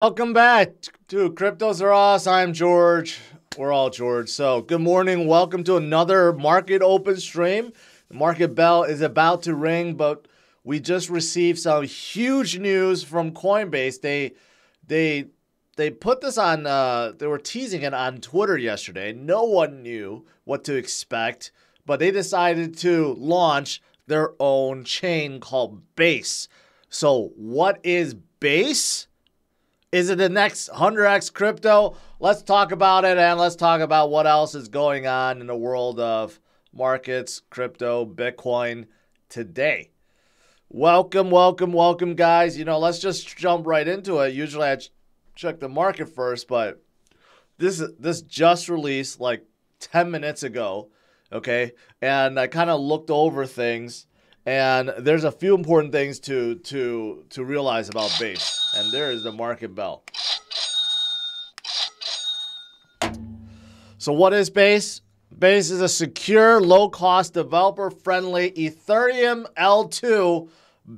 Welcome back to CryptosRus. I'm George. We're all George. So good morning. Welcome to another market open stream. The market bell is about to ring, but we just received some huge news from Coinbase. They put this on. They were teasing it on Twitter yesterday. No one knew what to expect, but they decided to launch their own chain called Base. So what is Base? Is it the next 100x crypto? Let's talk about it, and let's talk about what else is going on in the world of markets, crypto, Bitcoin today. Welcome, guys. Let's just jump right into it. Usually I check the market first, but this just released like 10 minutes ago, okay? And I kind of looked over things, and there's a few important things to realize about Base. And there is the market bell. So what is Base? Base is a secure, low-cost, developer-friendly Ethereum L2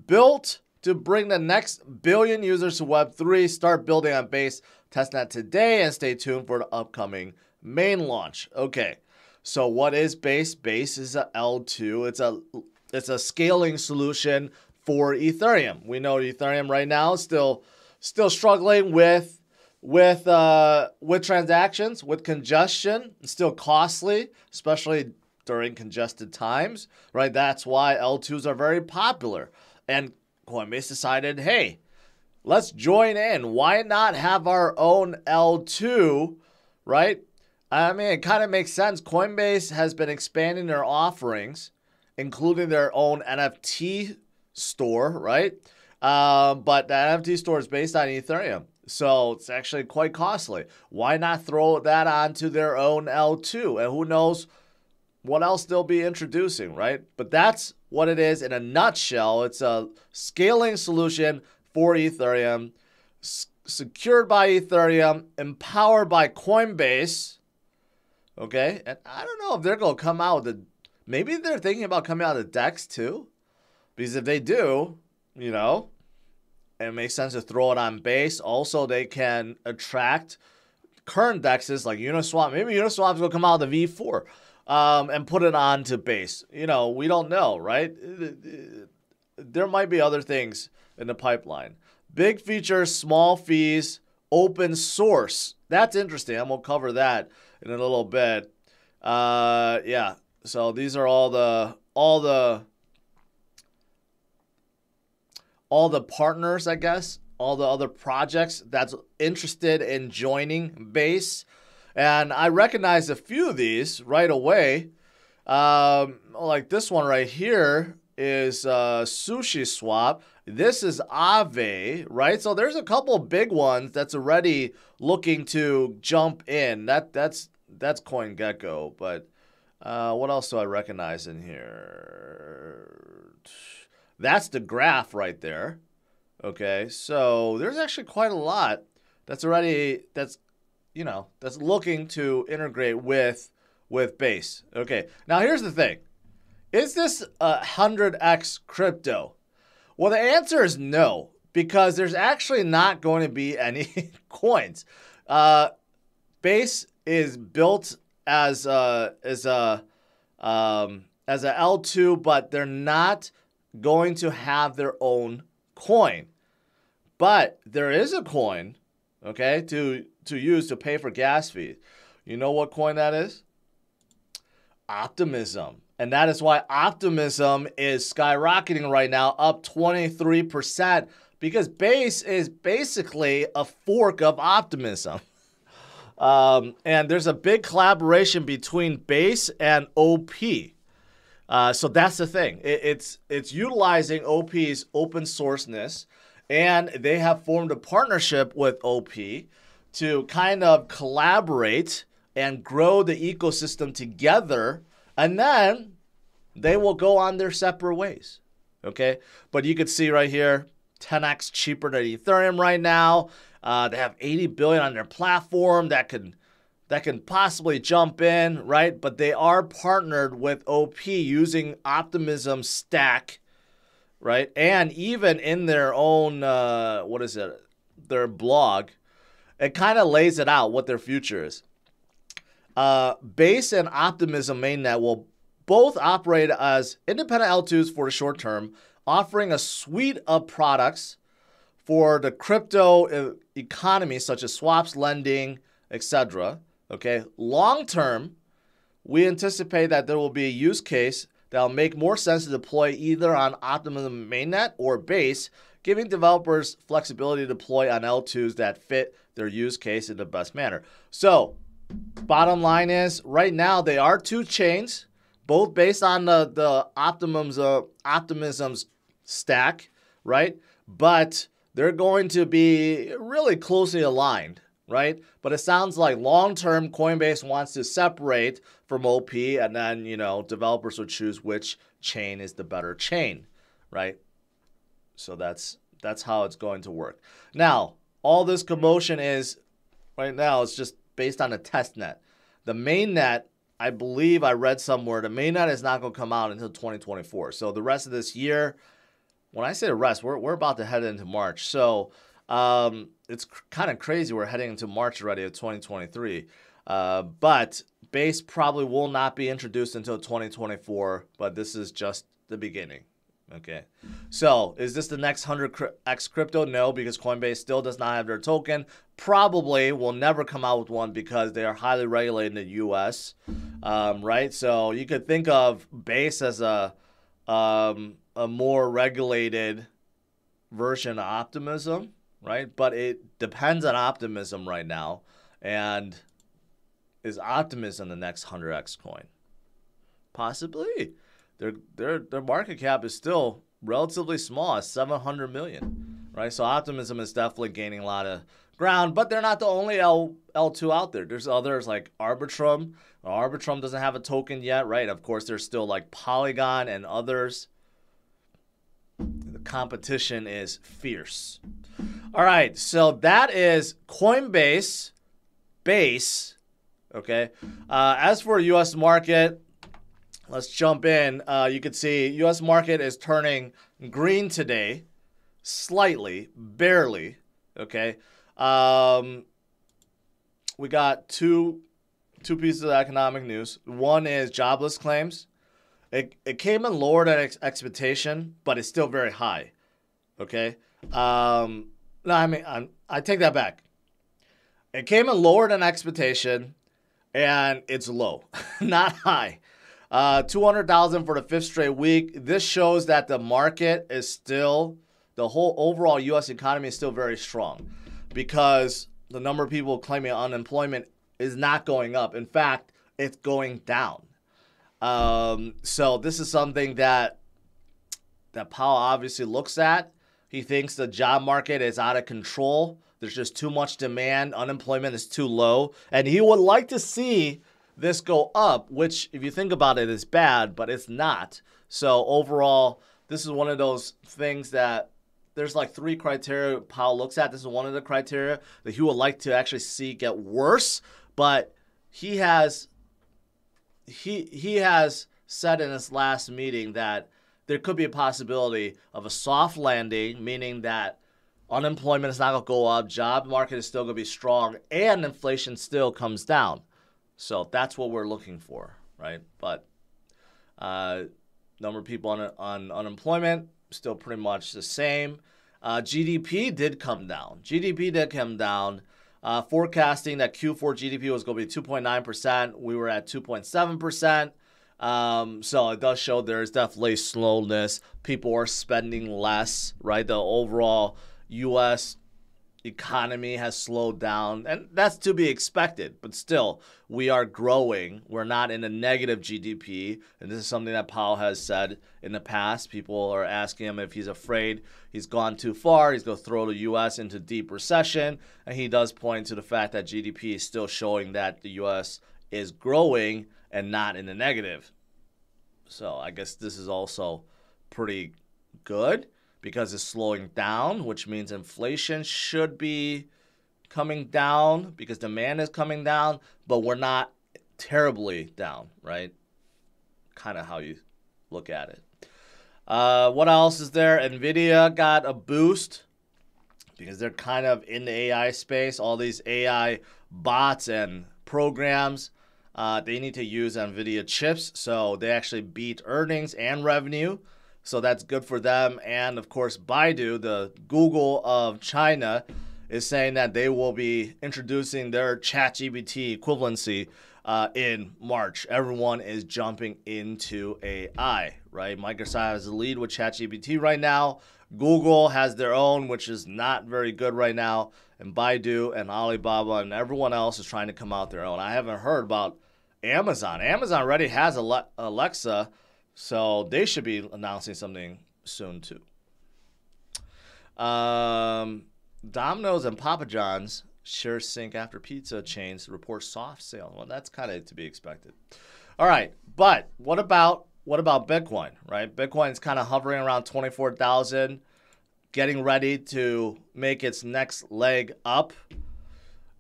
built to bring the next billion users to Web3. Start building on Base testnet today and stay tuned for the upcoming main launch. Okay, so what is Base? Base is a L2. It's a scaling solution for Ethereum. We know Ethereum right now is still struggling with transactions, with congestion. It's still costly, especially during congested times, right? That's why L2s are very popular. And Coinbase decided, hey, let's join in. Why not have our own L2, right? I mean, it kind of makes sense. Coinbase has been expanding their offerings, including their own NFT store, right? But the NFT store is based on Ethereum, so it's actually quite costly. Why not throw that onto their own L2? And who knows what else they'll be introducing, right? But that's what it is in a nutshell. It's a scaling solution for Ethereum, secured by Ethereum, empowered by Coinbase, okay? And I don't know if they're going to come out with maybe they're thinking about coming out of DEX too, because if they do, it makes sense to throw it on Base. Also, they can attract current DEXs like Uniswap. Maybe Uniswap's going to come out of the V4 and put it onto Base. We don't know, right? There might be other things in the pipeline. Big features, small fees, open source. That's interesting. I'm going to cover that in a little bit. Yeah. So these are all the partners, I guess, all the other projects that's interested in joining Base. And I recognize a few of these right away. Like this one right here is SushiSwap. This is Aave, right? So there's a couple big ones that's already looking to jump in. That's CoinGecko, but what else do I recognize in here? That's the graph right there. Okay, so there's actually quite a lot that's looking to integrate with Base. Okay, now here's the thing. Is this a 100x crypto? Well, the answer is no, because there's actually not going to be any coins. Base is built as a L2, but they're not going to have their own coin. But there is a coin, okay, to use to pay for gas fees. You know what coin that is? Optimism. And that is why Optimism is skyrocketing right now, up 23%, because Base is basically a fork of Optimism. And there's a big collaboration between Base and OP. So that's the thing. It's utilizing OP's open sourceness, and they have formed a partnership with OP to kind of collaborate and grow the ecosystem together, and then they will go on their separate ways. Okay? But you can see right here, 10x cheaper than Ethereum right now. They have 80 billion on their platform that can possibly jump in, right? But they are partnered with OP using Optimism stack, right? And even in their own, their blog, it kind of lays it out what their future is. Base and Optimism mainnet will both operate as independent L2s for the short term, offering a suite of products for the crypto economy, such as swaps, lending, etc. Okay, long term, we anticipate that there will be a use case that will make more sense to deploy either on Optimism mainnet or Base, giving developers flexibility to deploy on L2s that fit their use case in the best manner. So, bottom line is, right now they are two chains, both based on the Optimism's stack, right? But they're going to be really closely aligned, right? But it sounds like long-term Coinbase wants to separate from OP, and then, you know, developers will choose which chain is the better chain, right? So that's how it's going to work. Now, all this commotion is, right now, it's just based on a test net. The mainnet, I believe I read somewhere, the mainnet is not going to come out until 2024. So the rest of this year, when I say the rest, we're about to head into March. So it's kind of crazy we're heading into March already of 2023. But Base probably will not be introduced until 2024, but this is just the beginning. Okay, so is this the next 100x crypto? No, because Coinbase still does not have their token. Probably will never come out with one because they are highly regulated in the U.S., right? So you could think of Base as a more regulated version of Optimism, right? But it depends on Optimism right now. And is Optimism the next 100x coin? Possibly. Their market cap is still relatively small at 700 million, right? So Optimism is definitely gaining a lot of ground, but they're not the only L2 out there. There's others like Arbitrum. Arbitrum doesn't have a token yet, right? Of course, there's still like Polygon and others. The competition is fierce. All right, so that is Coinbase, Base, okay? As for US market, let's jump in. You can see U.S. market is turning green today, slightly, barely, okay? We got two pieces of economic news. One is jobless claims. It came in lower than expectation, but it's still very high, okay? No, I mean, I take that back. It came in lower than expectation, and it's low, not high. 200,000 for the fifth straight week. This shows that the market is still, the whole overall U.S. economy is still very strong because the number of people claiming unemployment is not going up. In fact, it's going down. So this is something that Powell obviously looks at. He thinks the job market is out of control. There's just too much demand. Unemployment is too low. And he would like to see this go up, which, if you think about it, is bad, but it's not. So overall, this is one of those things that there's like three criteria Powell looks at. This is one of the criteria that he would like to actually see get worse, but he has said in his last meeting that there could be a possibility of a soft landing, meaning that unemployment is not going to go up, job market is still going to be strong, and inflation still comes down. So that's what we're looking for, right? But number of people on unemployment, still pretty much the same. GDP did come down. Forecasting that Q4 GDP was going to be 2.9%. We were at 2.7%. So it does show there is definitely slowness. People are spending less, right? The overall U.S. economy has slowed down, and that's to be expected, but still, we are growing. We're not in a negative GDP, and this is something that Powell has said in the past. People are asking him if he's afraid he's gone too far, he's going to throw the U.S. into deep recession, and he does point to the fact that GDP is still showing that the U.S. is growing and not in the negative. So I guess this is also pretty good, because it's slowing down, which means inflation should be coming down because demand is coming down, but we're not terribly down, right? Kind of how you look at it. What else is there? NVIDIA got a boost because they're kind of in the AI space. All these AI bots and programs, they need to use NVIDIA chips, so they actually beat earnings and revenue. So that's good for them. And of course, Baidu, the Google of China, is saying that they will be introducing their ChatGPT equivalency in March. Everyone is jumping into AI, right? Microsoft has the lead with ChatGPT right now. Google has their own, which is not very good right now. And Baidu and Alibaba and everyone else is trying to come out their own. I haven't heard about Amazon. Amazon already has Alexa, so they should be announcing something soon too. Domino's and Papa John's shares sink after pizza chains report soft sales. Well, that's kind of to be expected. All right, but what about Bitcoin, right? Bitcoin's kind of hovering around 24,000, getting ready to make its next leg up.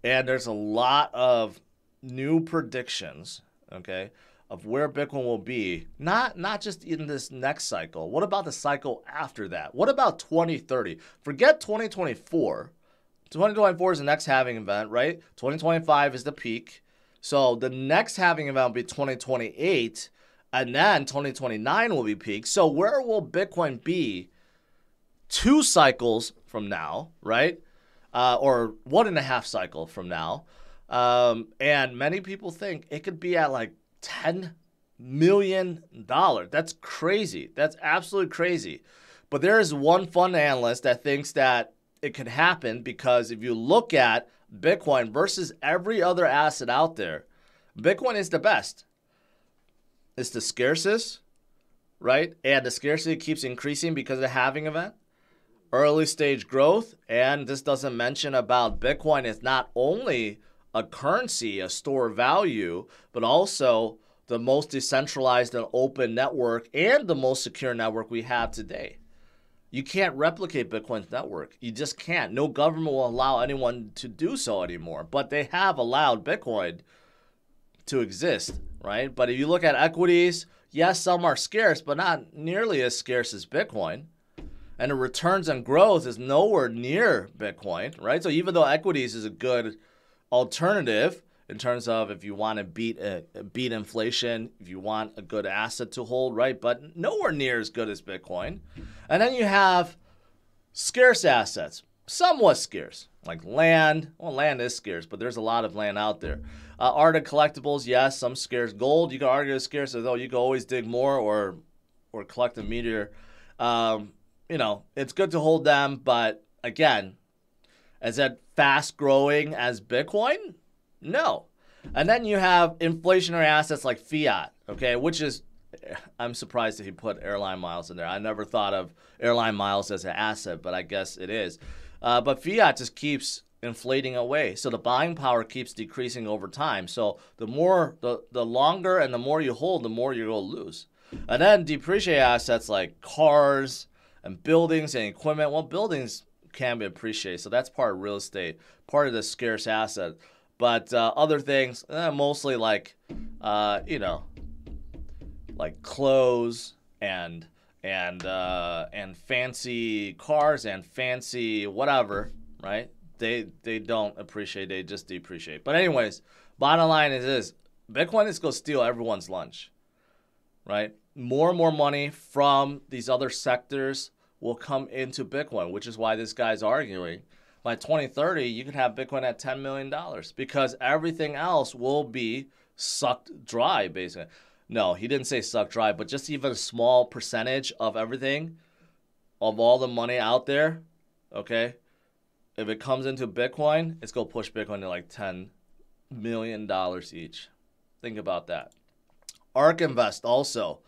And there's a lot of new predictions, okay, of where Bitcoin will be, not just in this next cycle. What about the cycle after that? What about 2030? Forget 2024. 2024 is the next halving event, right? 2025 is the peak. So the next halving event will be 2028, and then 2029 will be peak. So where will Bitcoin be 2 cycles from now, right? Or 1.5 cycle from now? And many people think it could be at like $10 million. That's crazy. That's absolutely crazy. But there is one fund analyst that thinks that it could happen because if you look at Bitcoin versus every other asset out there, Bitcoin is the best. It's the scarcest, right? And the scarcity keeps increasing because of the halving event. Early stage growth, and this doesn't mention about Bitcoin is not only a currency, a store of value, but also the most decentralized and open network and the most secure network we have today. You can't replicate Bitcoin's network. You just can't. No government will allow anyone to do so anymore. But they have allowed Bitcoin to exist, right? But if you look at equities, yes, some are scarce, but not nearly as scarce as Bitcoin. And the returns on growth is nowhere near Bitcoin, right? So even though equities is a good alternative in terms of if you want to beat inflation, if you want a good asset to hold, right? But nowhere near as good as Bitcoin. And then you have scarce assets, somewhat scarce, like land. Well, land is scarce, but there's a lot of land out there. Art and collectibles, yes, some scarce. Gold, you can argue is scarce, although you can always dig more or collect a meteor. You know, it's good to hold them, but again, is it fast growing as Bitcoin? No. And then you have inflationary assets like fiat, okay, which is, I'm surprised that he put airline miles in there. I never thought of airline miles as an asset, but I guess it is. But fiat just keeps inflating away. So the buying power keeps decreasing over time. So the longer and the more you hold, the more you're going to lose. And then depreciate assets like cars and buildings and equipment. Well, buildings can be appreciated. So that's part of real estate, part of the scarce asset. But other things, mostly like, you know, like clothes and fancy cars and fancy whatever, right? They don't appreciate, they just depreciate. But anyways, bottom line is this: Bitcoin is going to steal everyone's lunch, right? More and more money from these other sectors will come into Bitcoin, which is why this guy's arguing by 2030, you could have Bitcoin at $10 million because everything else will be sucked dry, basically. No, he didn't say sucked dry, but just even a small percentage of everything, of all the money out there, okay? If it comes into Bitcoin, it's going to push Bitcoin to like $10 million each. Think about that. ARK Invest also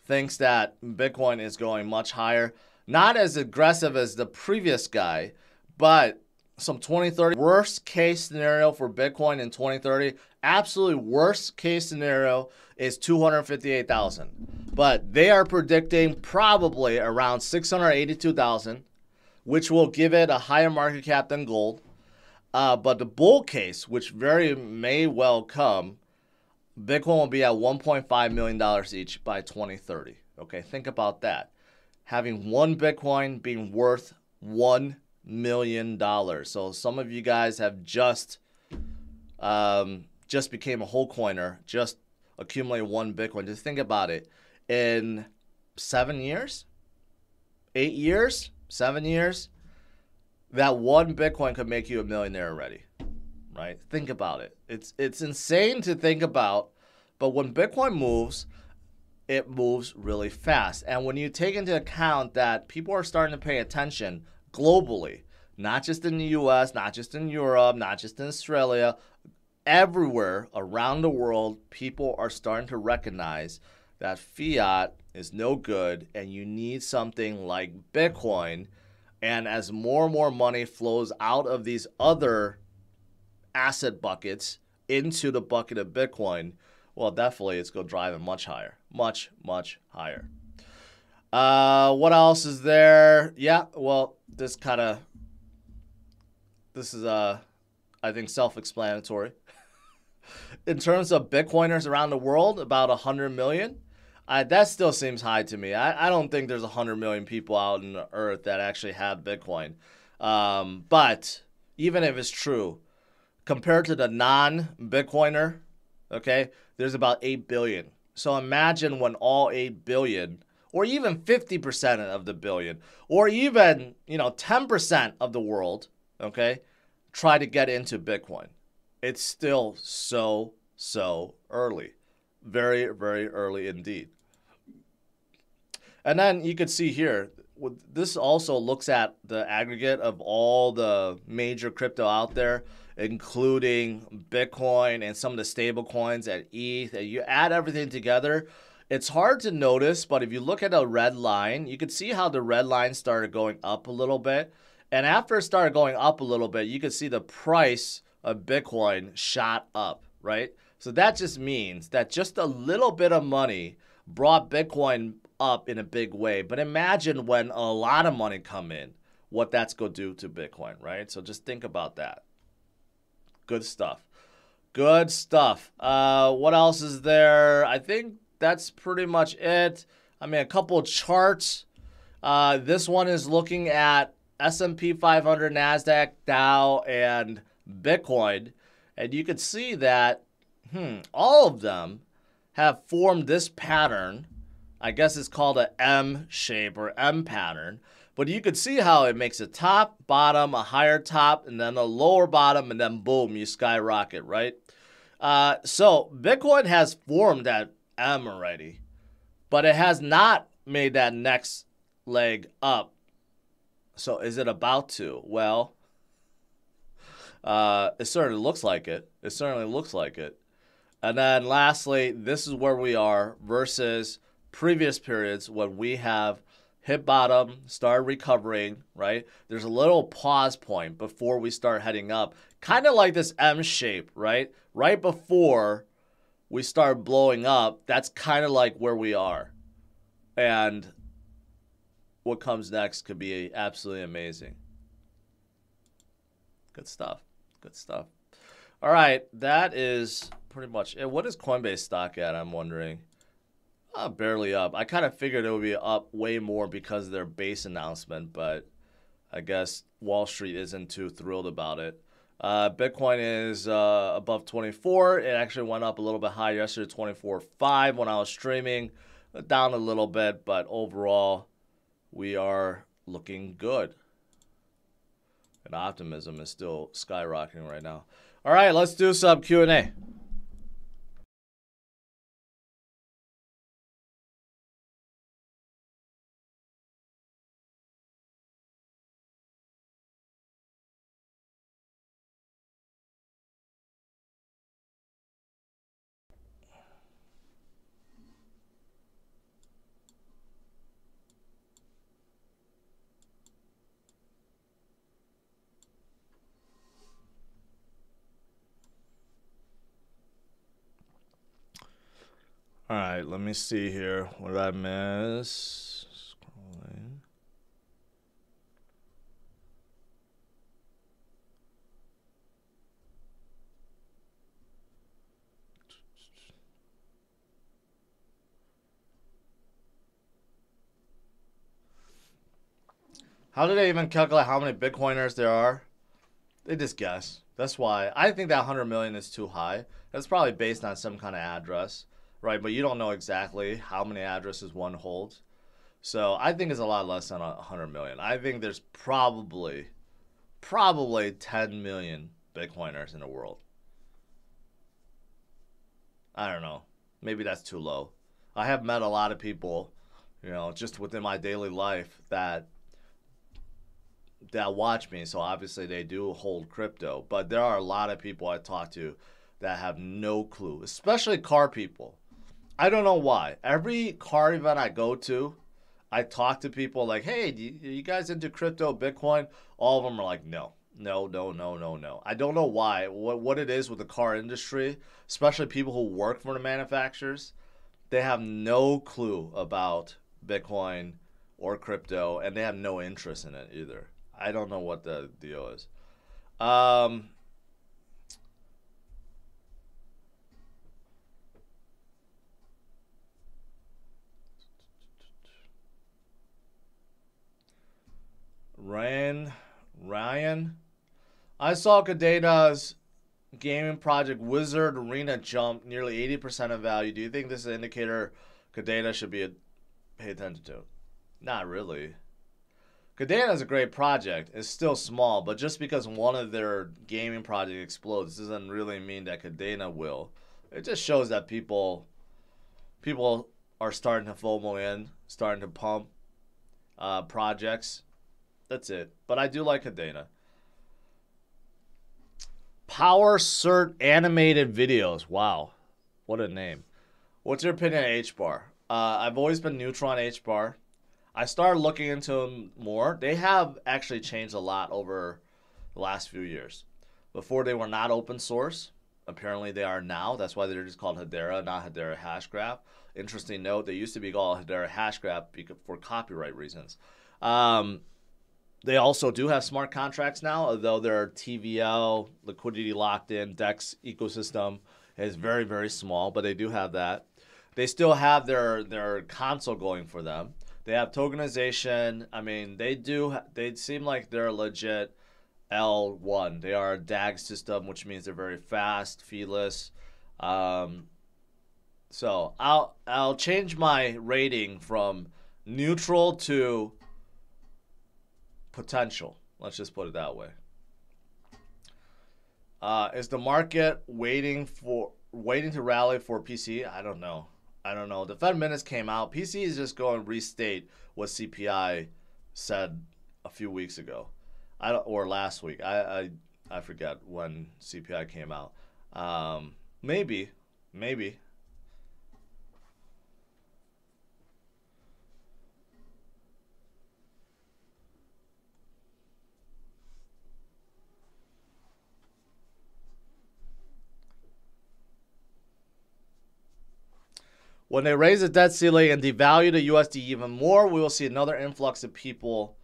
thinks that Bitcoin is going much higher. Not as aggressive as the previous guy, but some 2030 worst case scenario for Bitcoin in 2030. Absolutely worst case scenario is 258,000. But they are predicting probably around 682,000, which will give it a higher market cap than gold. But the bull case, which very may well come, Bitcoin will be at $1.5 million each by 2030. Okay, think about that. Having one Bitcoin being worth $1 million. So some of you guys have just became a whole coiner, just accumulated 1 Bitcoin. Just think about it. In 7 years, 8 years, 7 years, that 1 Bitcoin could make you a millionaire already, right? Think about it. It's insane to think about, but when Bitcoin moves, it moves really fast. And when you take into account that people are starting to pay attention globally, not just in the US, not just in Europe, not just in Australia, everywhere around the world, people are starting to recognize that fiat is no good and you need something like Bitcoin. And as more and more money flows out of these other asset buckets into the bucket of Bitcoin, well, definitely it's going to drive it much higher. Much, much higher. What else is there? Yeah, well, this is, I think, self-explanatory. In terms of Bitcoiners around the world, about 100 million. That still seems high to me. I don't think there's 100 million people out in the earth that actually have Bitcoin. But even if it's true, compared to the non-Bitcoiner, okay, there's about 8 billion. So imagine when all 8 billion, or even 50% of the billion, or even 10% of the world, okay, try to get into Bitcoin. It's still so early. Very, very early indeed. And then you could see here, this also looks at the aggregate of all the major crypto out there, including Bitcoin and some of the stable coins at ETH. And you add everything together, it's hard to notice, but if you look at a red line, you can see how the red line started going up a little bit. And after it started going up a little bit, you can see the price of Bitcoin shot up, right? So that just means that just a little bit of money brought Bitcoin up in a big way. But imagine when a lot of money come in, what that's going to do to Bitcoin, right? So just think about that. Good stuff. Good stuff. What else is there? I think that's pretty much it. I mean, a couple of charts. This one is looking at S&P 500, NASDAQ, Dow, and Bitcoin. And you can see that all of them have formed this pattern. I guess it's called an M shape or M pattern. But you can see how it makes a top, bottom, a higher top, and then a lower bottom, and then boom, you skyrocket, right? So Bitcoin has formed that M already, but it has not made that next leg up. So is it about to? Well, it certainly looks like it. It certainly looks like it. And then lastly, this is where we are versus previous periods when we have hit bottom, started recovering, right? There's a little pause point before we start heading up. Kind of like this M shape, right? Right before we start blowing up, that's kind of like where we are. And what comes next could be absolutely amazing. Good stuff. Good stuff. All right, that is pretty much it. What is Coinbase stock at, I'm wondering? Barely up. I kind of figured it would be up way more because of their base announcement, but I guess Wall Street isn't too thrilled about it. Bitcoin is above 24. It actually went up a little bit higher yesterday, 24.5 when I was streaming. Down a little bit, but overall, we are looking good. And optimism is still skyrocketing right now. All right, let's do some Q&A. All right, let me see here. What did I miss? Scrolling. How do they even calculate how many Bitcoiners there are? They just guess. That's why I think that 100 million is too high. That's probably based on some kind of address, right? But you don't know exactly how many addresses one holds. So I think it's a lot less than 100 million. I think there's probably 10 million Bitcoiners in the world. I don't know. Maybe that's too low. I have met a lot of people, just within my daily life that watch me. So obviously they do hold crypto. But there are a lot of people I talk to that have no clue, especially car people. I don't know why. Every car event I go to, I talk to people like, hey, you guys into crypto, Bitcoin? All of them are like, no. I don't know why. What it is with the car industry, especially people who work for the manufacturers, they have no clue about Bitcoin or crypto, and they have no interest in it either. I don't know what the deal is. Ryan, I saw Cadena's gaming project Wizard Arena jump nearly 80% of value. Do you think this is an indicator Cadena should be pay attention to? Not really. Cadena is a great project. It's still small, but just because one of their gaming projects explodes doesn't really mean that Cadena will. It just shows that people are starting to FOMO in, starting to pump projects. That's it. But I do like Cadena. Power Cert animated videos. Wow. What a name. What's your opinion on H-Bar? I've always been neutral on H-Bar. I started looking into them more. They have actually changed a lot over the last few years. Before they were not open source. Apparently they are now. That's why they're just called Hedera, not Hedera Hashgraph. Interesting note, they used to be called Hedera Hashgraph for copyright reasons. They also do have smart contracts now, although their TVL, liquidity locked in, DEX ecosystem is very, very small, but they do have that. They still have their console going for them. They have tokenization. I mean, they seem like they're a legit L1. They are a DAG system, which means they're very fast, feeless. So I'll change my rating from neutral to potential. Let's just put it that way. Is the market waiting to rally for PC? I don't know. The Fed minutes came out. PC is just going to restate what CPI said a few weeks ago, or last week. I forget when CPI came out. Maybe. When they raise the debt ceiling and devalue the USD even more, we will see another influx of people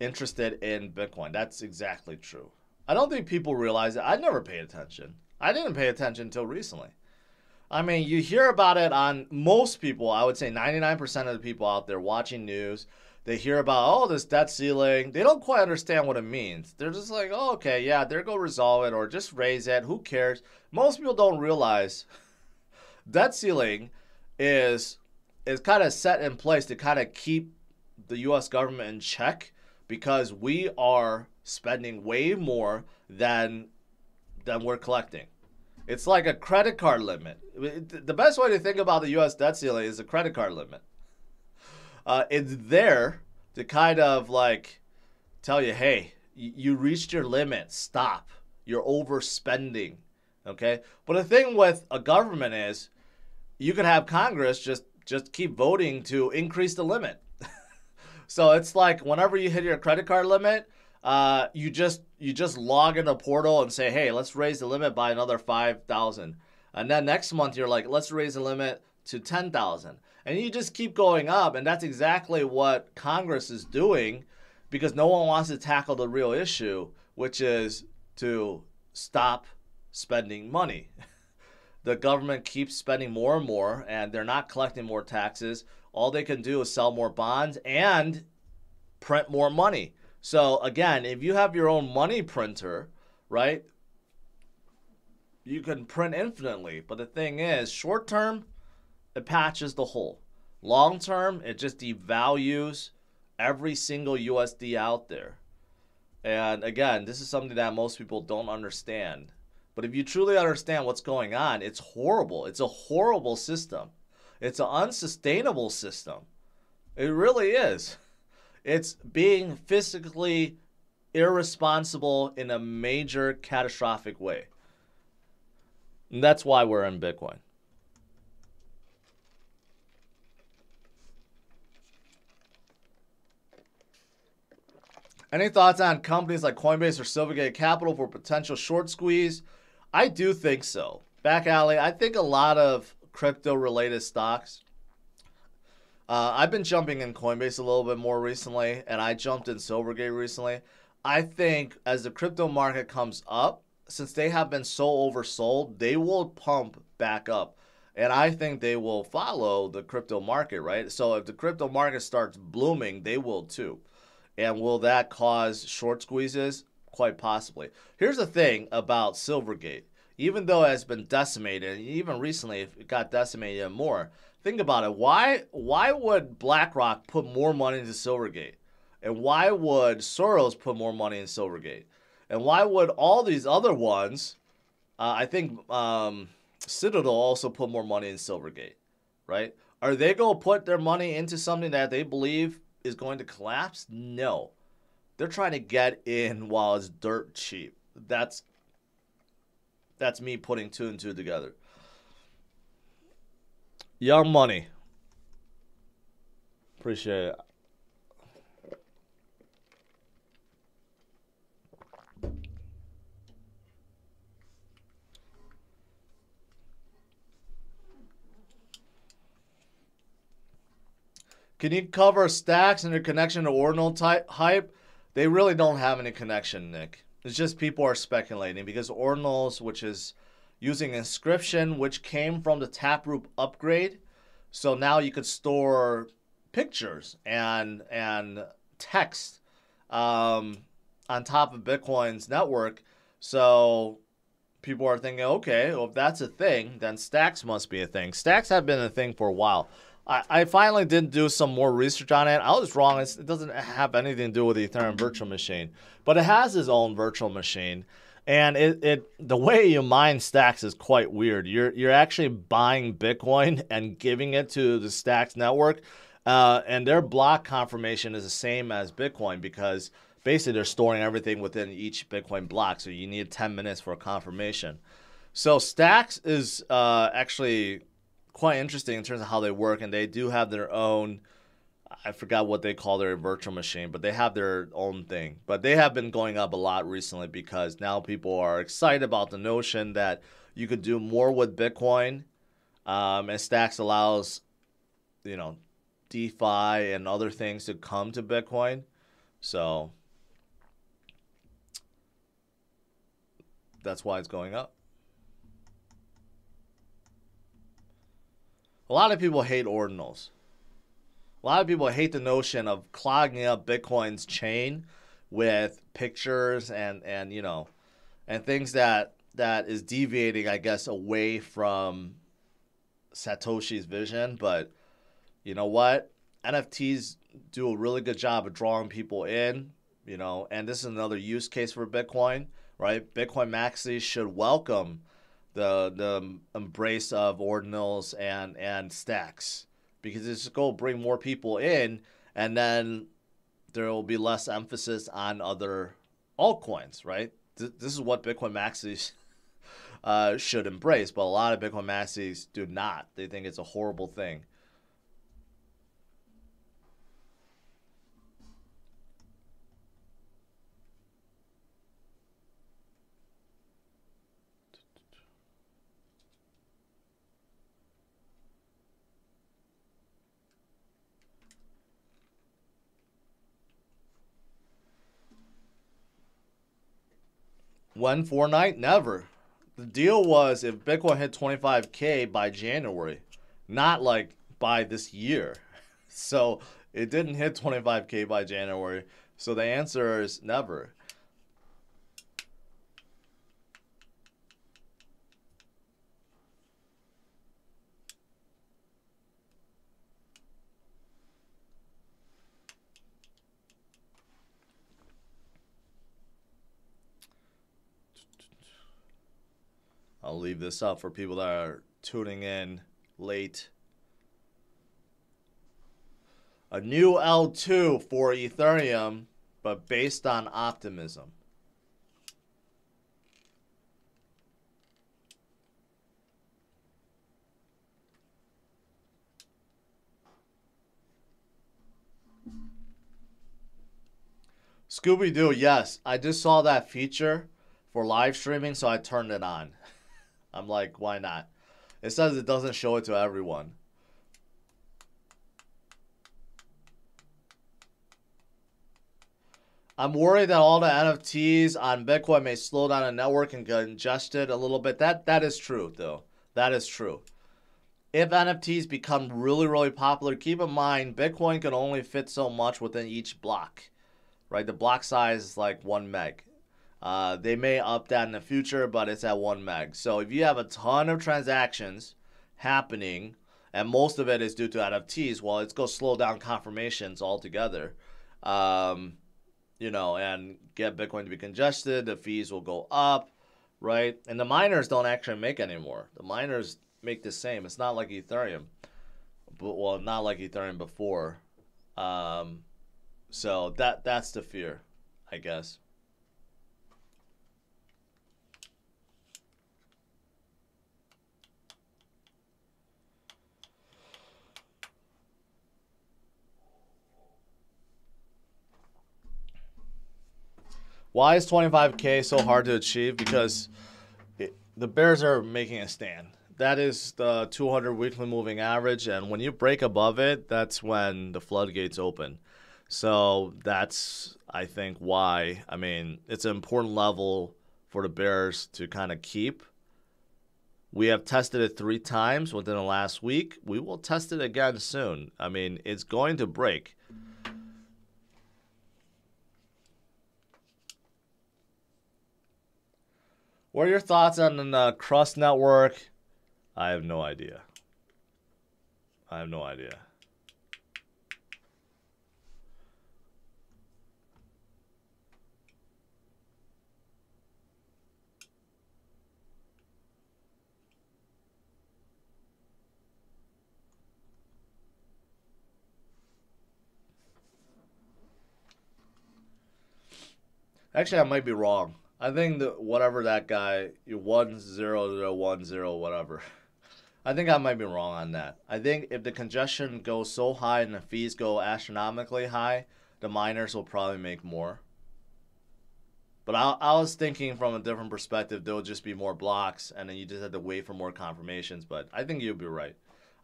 interested in Bitcoin. That's exactly true. I don't think people realize it. I never paid attention. I didn't pay attention until recently. I mean, you hear about it on most people. I would say 99% of the people out there watching news, they hear about, this debt ceiling. They don't quite understand what it means. They're just like, oh, okay, yeah, they're going to resolve it or just raise it. Who cares? Most people don't realize debt ceiling is kind of set in place to kind of keep the U.S. government in check because we are spending way more than we're collecting. It's like a credit card limit. The best way to think about the U.S. debt ceiling is a credit card limit. It's there to kind of like tell you, hey, you reached your limit. Stop. You're overspending. Okay? But the thing with a government is you could have Congress just keep voting to increase the limit. So it's like whenever you hit your credit card limit, you just log in a portal and say, hey, let's raise the limit by another 5,000. And then next month you're like, let's raise the limit to 10,000. And you just keep going up. And that's exactly what Congress is doing because no one wants to tackle the real issue, which is to stop spending money. The government keeps spending more and more, and they're not collecting more taxes. All they can do is sell more bonds, and print more money. So again, if you have your own money printer, right, you can print infinitely. But the thing is, short term, it patches the hole. Long term, it just devalues every single USD out there. And again, this is something that most people don't understand. But if you truly understand what's going on, it's horrible. It's a horrible system. It's an unsustainable system. It really is. It's being physically irresponsible in a major catastrophic way. And that's why we're in Bitcoin. Any thoughts on companies like Coinbase or Silvergate Capital for potential short squeeze? I do think so. Back alley, I think a lot of crypto-related stocks. I've been jumping in Coinbase a little bit more recently, and I jumped in Silvergate recently. I think as the crypto market comes up, since they have been so oversold, they will pump back up. And I think they will follow the crypto market, right? So if the crypto market starts blooming, they will too. And will that cause short squeezes? Quite possibly. Here's the thing about Silvergate. Even though it has been decimated, even recently it got decimated more, think about it. Why would BlackRock put more money into Silvergate? And why would Soros put more money in Silvergate? And why would all these other ones, I think Citadel also put more money in Silvergate, right? Are they going to put their money into something that they believe is going to collapse? No. They're trying to get in while it's dirt cheap. That's me putting two and two together. Young Money. Appreciate it. Can you cover stacks and their connection to ordinal type hype? They really don't have any connection, Nick. It's just people are speculating because ordinals, which is using inscription, which came from the Taproot upgrade. So now you could store pictures and text on top of Bitcoin's network. So people are thinking, okay, well, if that's a thing, then stacks must be a thing. Stacks have been a thing for a while. I finally did do some more research on it. I was wrong. It doesn't have anything to do with the Ethereum virtual machine, but it has its own virtual machine. And the way you mine stacks is quite weird. You're actually buying Bitcoin and giving it to the Stacks network, and their block confirmation is the same as Bitcoin because basically they're storing everything within each Bitcoin block. So you need 10 minutes for a confirmation. So Stacks is actually quite interesting in terms of how they work, and they do have their own, I forgot what they call their virtual machine, but they have their own thing. But they have been going up a lot recently because now people are excited about the notion that you could do more with Bitcoin, and Stacks allows, DeFi and other things to come to Bitcoin. So that's why it's going up. A lot of people hate ordinals. A lot of people hate the notion of clogging up Bitcoin's chain with pictures and things that is deviating, I guess, away from Satoshi's vision. But you know what? NFTs do a really good job of drawing people in, and this is another use case for Bitcoin, right? Bitcoin maxis should welcome the embrace of ordinals and stacks, because it's going to bring more people in, and then there will be less emphasis on other altcoins, right? This is what Bitcoin maxis should embrace, but a lot of Bitcoin maxis do not. They think it's a horrible thing. When Fortnite? Never. The deal was if Bitcoin hit 25K by January, not like by this year. So It didn't hit 25K by January. So the answer is never. I'll leave this up for people that are tuning in late. A new L2 for Ethereum, but based on optimism. Scooby-Doo, yes. I just saw that feature for live streaming, so I turned it on. I'm like, why not? It says it doesn't show it to everyone. I'm worried that all the NFTs on Bitcoin may slow down the network and get congested a little bit. That is true, though. That is true. If NFTs become really, really popular, keep in mind Bitcoin can only fit so much within each block, right? The block size is like 1 meg. They may up that in the future, but it's at 1 meg. So if you have a ton of transactions happening, and most of it is due to NFTs, well, it's going to slow down confirmations altogether. You know, and get Bitcoin to be congested, the fees will go up, right? And the miners don't actually make anymore. The miners make the same. It's not like Ethereum. Well, not like Ethereum before. So that's the fear, I guess. Why is 25K so hard to achieve? Because the bears are making a stand. That is the 200 weekly moving average, and when you break above it, that's when the floodgates open. So that's, I think, why. I mean, it's an important level for the bears to kind of keep. We have tested it 3 times within the last week. We will test it again soon. I mean, it's going to break. What are your thoughts on the Crust network? I have no idea. I have no idea. Actually, I might be wrong. I think that whatever that guy, 10010, whatever. I think I might be wrong on that. I think if the congestion goes so high and the fees go astronomically high, the miners will probably make more. But I was thinking from a different perspective, there will just be more blocks, and then you just have to wait for more confirmations. But I think you'll be right.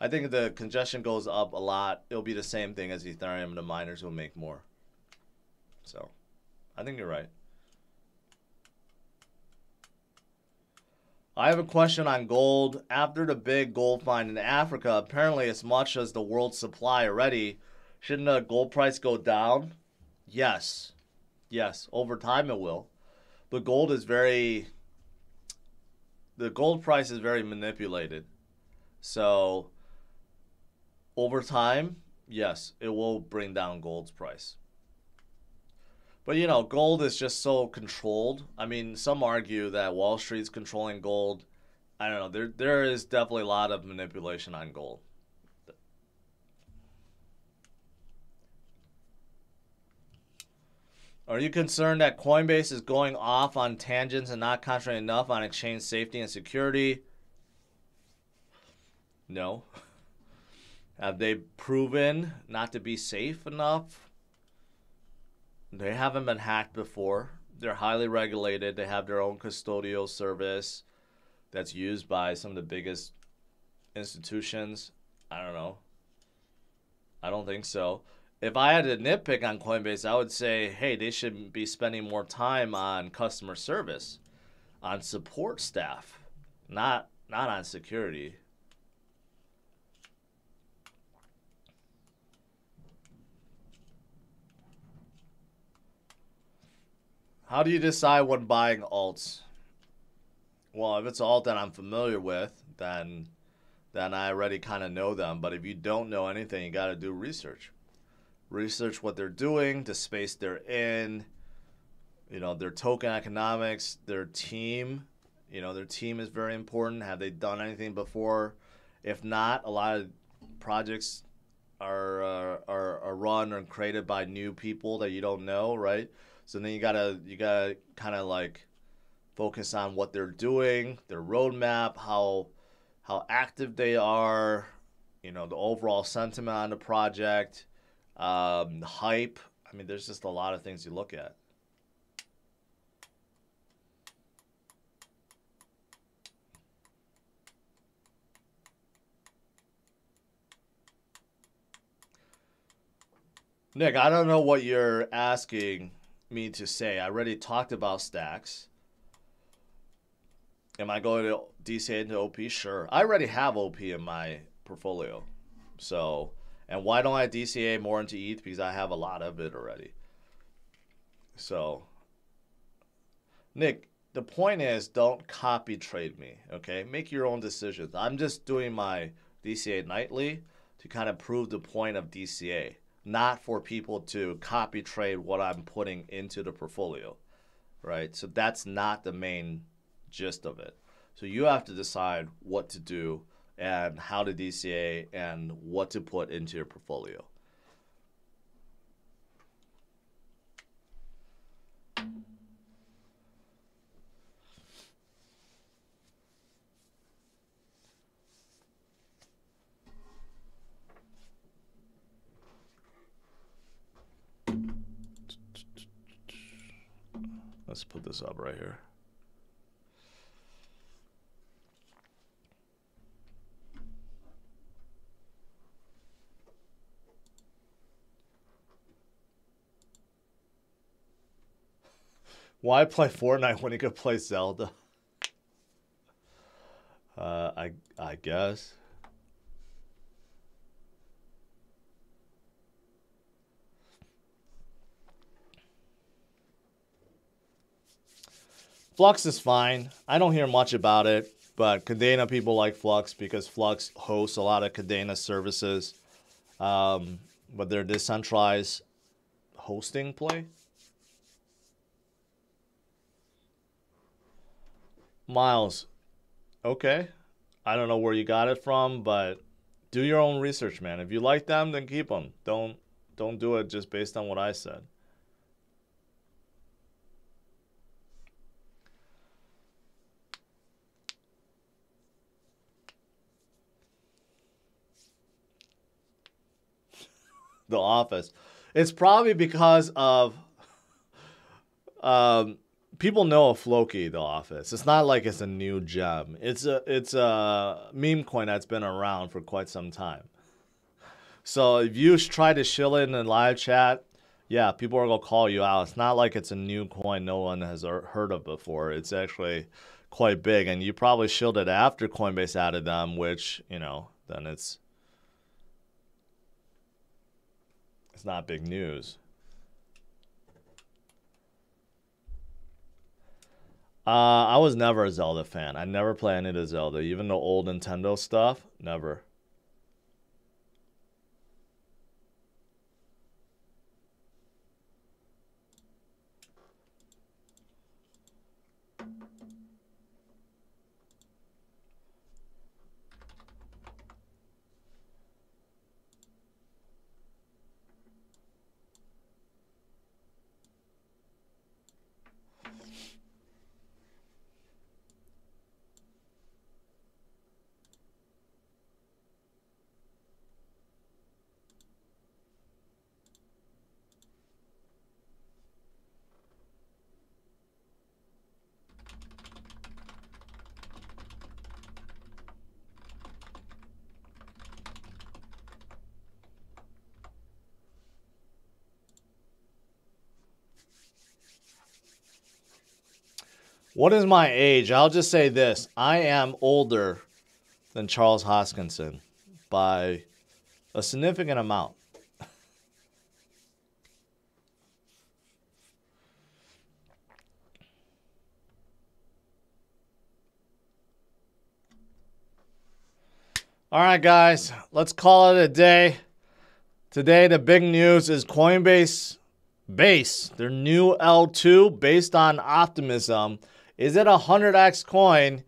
I think if the congestion goes up a lot, it'll be the same thing as Ethereum. The miners will make more. So, I think you're right. I have a question on gold. After the big gold find in Africa, apparently as much as the world's supply already, shouldn't the gold price go down? Yes. Yes, over time it will. But the gold price is very manipulated. So over time, yes, it will bring down gold's price. But, you know, gold is just so controlled. I mean, some argue that Wall Street's controlling gold. I don't know. There is definitely a lot of manipulation on gold. Are you concerned that Coinbase is going off on tangents and not concentrating enough on exchange safety and security? No. Have they proven not to be safe enough? They haven't been hacked before. They're highly regulated. They have their own custodial service that's used by some of the biggest institutions. I don't know. I don't think so. If I had to nitpick on Coinbase, I would say, hey, they should be spending more time on customer service, on support staff, not on security. How do you decide when buying alts? Well, if it's alt that I'm familiar with, then I already kind of know them. But if you don't know anything, you got to do research. Research what they're doing, the space they're in, you know, their token economics, their team. You know, their team is very important. Have they done anything before? If not, a lot of projects are run or created by new people that you don't know, right? So then you gotta kind of like focus on what they're doing, their roadmap, how active they are, you know, the overall sentiment on the project, hype. I mean, there's just a lot of things you look at. Nick, I don't know what you're asking me to say. I already talked about stacks. Am I going to DCA into OP? Sure. I already have OP in my portfolio. So, and why don't I DCA more into ETH? Because I have a lot of it already. So, Nick, the point is don't copy trade me, okay? Make your own decisions. I'm just doing my DCA nightly to kind of prove the point of DCA, not for people to copy trade what I'm putting into the portfolio, right? So that's not the main gist of it. So you have to decide what to do and how to DCA and what to put into your portfolio. Let's put this up right here. Why play Fortnite when you could play Zelda? I guess. Flux is fine. I don't hear much about it, but Cadena people like Flux because Flux hosts a lot of Cadena services. But they're decentralized hosting play. Miles, okay. I don't know where you got it from, but do your own research, man. If you like them, then keep them. Don't do it just based on what I said. The Office. It's probably because of people know of Floki, The Office. It's not like it's a new gem. It's a meme coin that's been around for quite some time. So if you try to shill it in a live chat, yeah, people are gonna call you out. It's not like it's a new coin no one has heard of before. It's actually quite big, and you probably shilled it after Coinbase added them, which, you know, then it's not big news. I was never a Zelda fan. I never play any of the Zelda, even the old Nintendo stuff. Never. What is my age? I'll just say this. I am older than Charles Hoskinson by a significant amount. All right, guys, let's call it a day. Today, the big news is Coinbase Base, their new L2 based on optimism. Is it a 100x coin?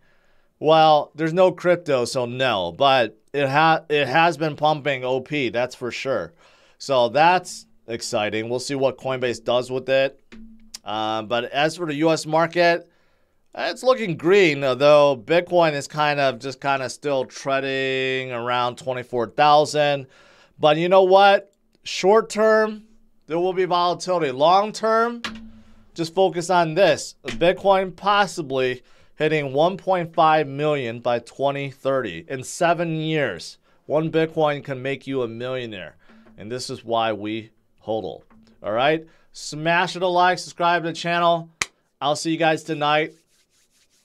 Well, there's no crypto, so no, but it has been pumping OP, that's for sure. So that's exciting. We'll see what Coinbase does with it. But as for the US market, it's looking green, though Bitcoin is kind of still treading around 24,000. But you know what? Short term, there will be volatility. Long term, just focus on this. Bitcoin possibly hitting 1.5 million by 2030. In 7 years, one Bitcoin can make you a millionaire. And this is why we hodl. All right? Smash it a like, subscribe to the channel. I'll see you guys tonight.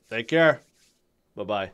Take care. Bye-bye.